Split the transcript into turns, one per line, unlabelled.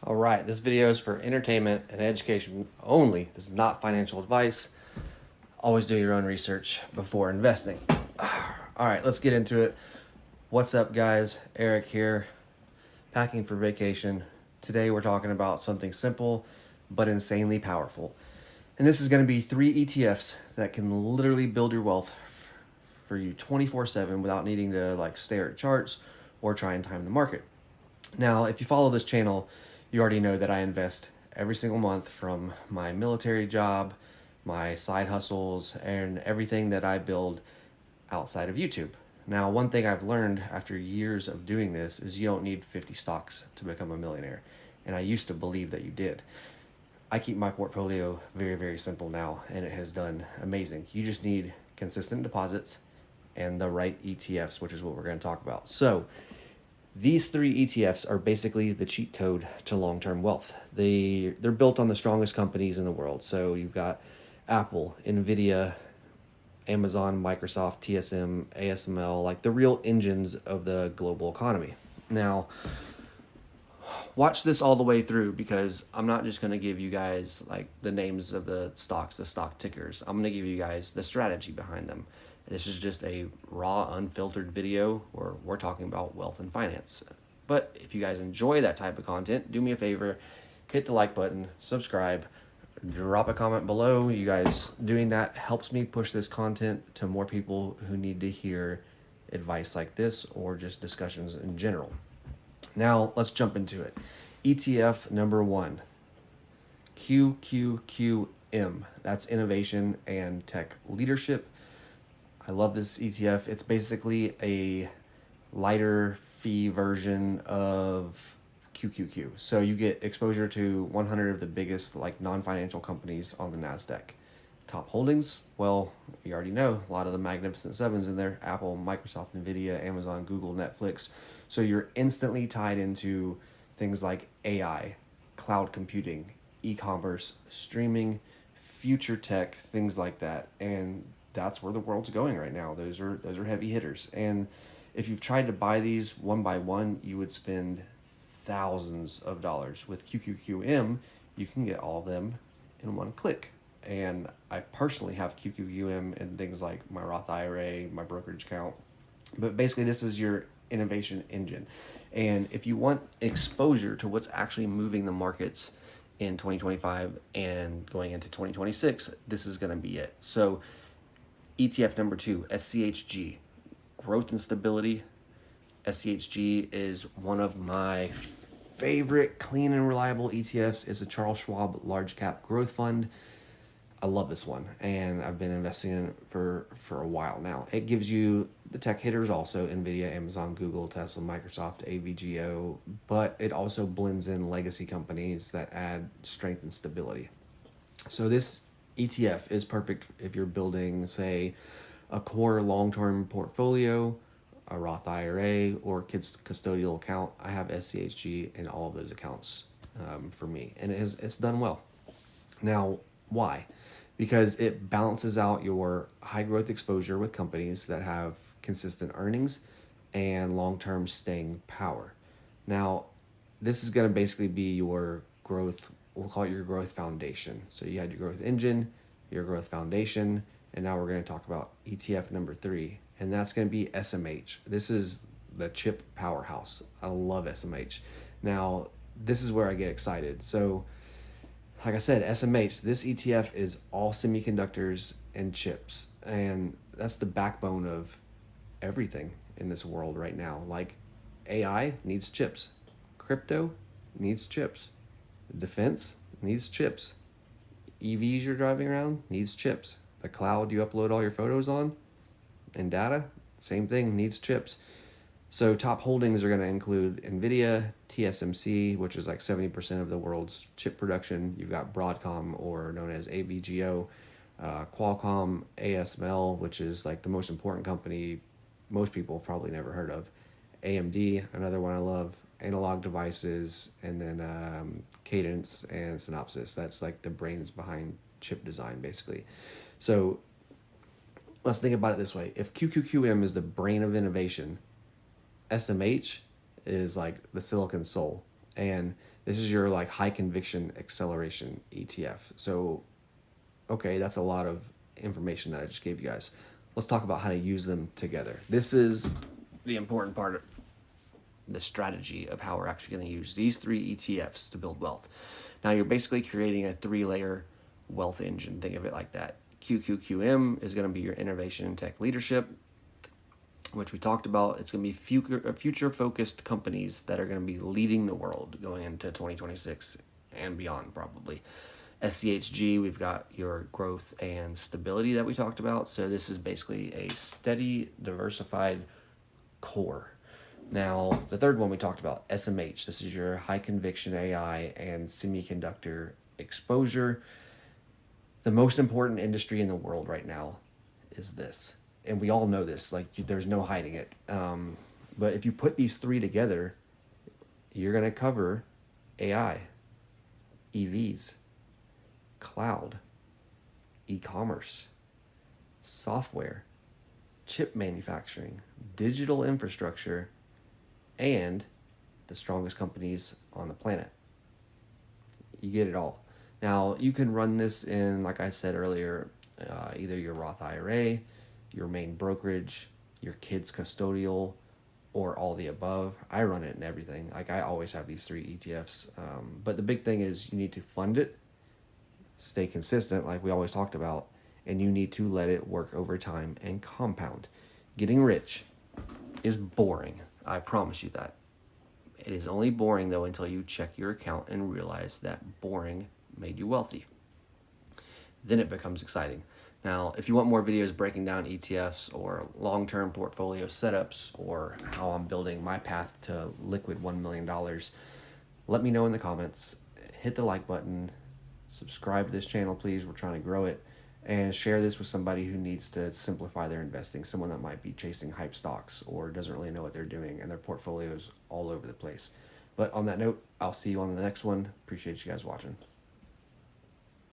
All right, this video is for entertainment and education only. This is not financial advice. Always do your own research before investing. All right, let's get into it. What's up, guys? Eric here, packing for vacation. Today we're talking about something simple but insanely powerful. And this is going to be 3 ETFs that can literally build your wealth for you 24/7 without needing to stare at charts or try and time the market. Now, if you follow this channel, you already know that I invest every single month from my military job, my side hustles, and everything that I build outside of YouTube. Now, one thing I've learned after years of doing this is you don't need 50 stocks to become a millionaire. And I used to believe that you did. I keep my portfolio very, very simple now, and it has done amazing. You just need consistent deposits and the right ETFs, which is what we're going to talk about. So, these 3 ETFs are basically the cheat code to long-term wealth. They're built on the strongest companies in the world. So you've got Apple, Nvidia, Amazon, Microsoft, TSM, ASML, like the real engines of the global economy. Now, watch this all the way through because I'm not just going to give you guys like the names of the stocks, the stock tickers. I'm going to give you guys the strategy behind them. This is just a raw, unfiltered video where we're talking about wealth and finance. But if you guys enjoy that type of content, do me a favor, hit the like button, subscribe, drop a comment below. You guys doing that helps me push this content to more people who need to hear advice like this or just discussions in general. Now, let's jump into it. ETF number 1, QQQM. That's Innovation and Tech Leadership. I love this ETF. It's basically a lighter fee version of QQQ. So you get exposure to 100 of the biggest non-financial companies on the NASDAQ. Top holdings, well, you already know a lot of the Magnificent Sevens in there: Apple, Microsoft, Nvidia, Amazon, Google, Netflix. So you're instantly tied into things like AI, cloud computing, e-commerce, streaming, future tech, things like that. And that's where the world's going right now. Those are heavy hitters. And if you've tried to buy these one by one, you would spend thousands of dollars. With QQQM, you can get all of them in one click. And I personally have QQQM in things like my Roth IRA, my brokerage account. But basically, this is your innovation engine. And if you want exposure to what's actually moving the markets in 2025 and going into 2026, this is going to be it. So ETF number 2, SCHG, growth and stability. SCHG is one of my favorite clean and reliable ETFs. It's a Charles Schwab large cap growth fund. I love this one, and I've been investing in it for a while now. It gives you the tech hitters also: Nvidia, Amazon, Google, Tesla, Microsoft, AVGO, but it also blends in legacy companies that add strength and stability. So this ETF is perfect if you're building, say, a core long-term portfolio, a Roth IRA, or kids custodial account. I have SCHG in all of those accounts for me, and it's done well. Now, why? Because it balances out your high growth exposure with companies that have consistent earnings and long-term staying power. Now, this is going to basically be your growth, we'll call it your growth foundation. So you had your growth engine, your growth foundation, and now we're going to talk about ETF number 3, and that's going to be SMH. This is the chip powerhouse. I love SMH. Now, this is where I get excited. So, like I said, SMH, this ETF is all semiconductors and chips, and that's the backbone of everything in this world right now. Like, AI needs chips, crypto needs chips, defense needs chips, EVs you're driving around needs chips, the cloud you upload all your photos on and data, same thing, needs chips. So top holdings are going to include Nvidia, TSMC, which is like 70% of the world's chip production. You've got Broadcom, or known as AVGO, Qualcomm, ASML, which is like the most important company most people have probably never heard of. AMD, another one I love, Analog Devices, and then Cadence and Synopsys. That's like the brains behind chip design, basically. So let's think about it this way. If QQQM is the brain of innovation, SMH is like the silicon soul. And this is your like high conviction acceleration ETF. So, okay, that's a lot of information that I just gave you guys. Let's talk about how to use them together. This is the important part of the strategy of how we're actually going to use these 3 ETFs to build wealth. Now, you're basically creating a 3-layer wealth engine. Think of it like that. QQQM is going to be your innovation and tech leadership, which we talked about. It's going to be future-focused companies that are going to be leading the world going into 2026 and beyond, probably. SCHG, we've got your growth and stability that we talked about. So this is basically a steady, diversified core. Now, the third one we talked about, SMH. This is your high conviction AI and semiconductor exposure. The most important industry in the world right now is this. And we all know this, like there's no hiding it. But if you put these 3 together, you're going to cover AI, EVs, cloud, e-commerce, software, chip manufacturing, digital infrastructure, and the strongest companies on the planet. You get it all. Now, you can run this in, like I said earlier, either your Roth IRA, your main brokerage, your kids' custodial, or all the above. I run it in everything. Like I always have these 3 ETFs. But the big thing is you need to fund it, stay consistent, like we always talked about, and you need to let it work over time and compound. Getting rich is boring. I promise you that. It is only boring though until you check your account and realize that boring made you wealthy. Then it becomes exciting. Now, if you want more videos breaking down ETFs or long-term portfolio setups or how I'm building my path to liquid $1 million, let me know in the comments. Hit the like button. Subscribe to this channel, please. We're trying to grow it. And share this with somebody who needs to simplify their investing, someone that might be chasing hype stocks or doesn't really know what they're doing and their portfolio's all over the place. But on that note, I'll see you on the next one. Appreciate you guys watching.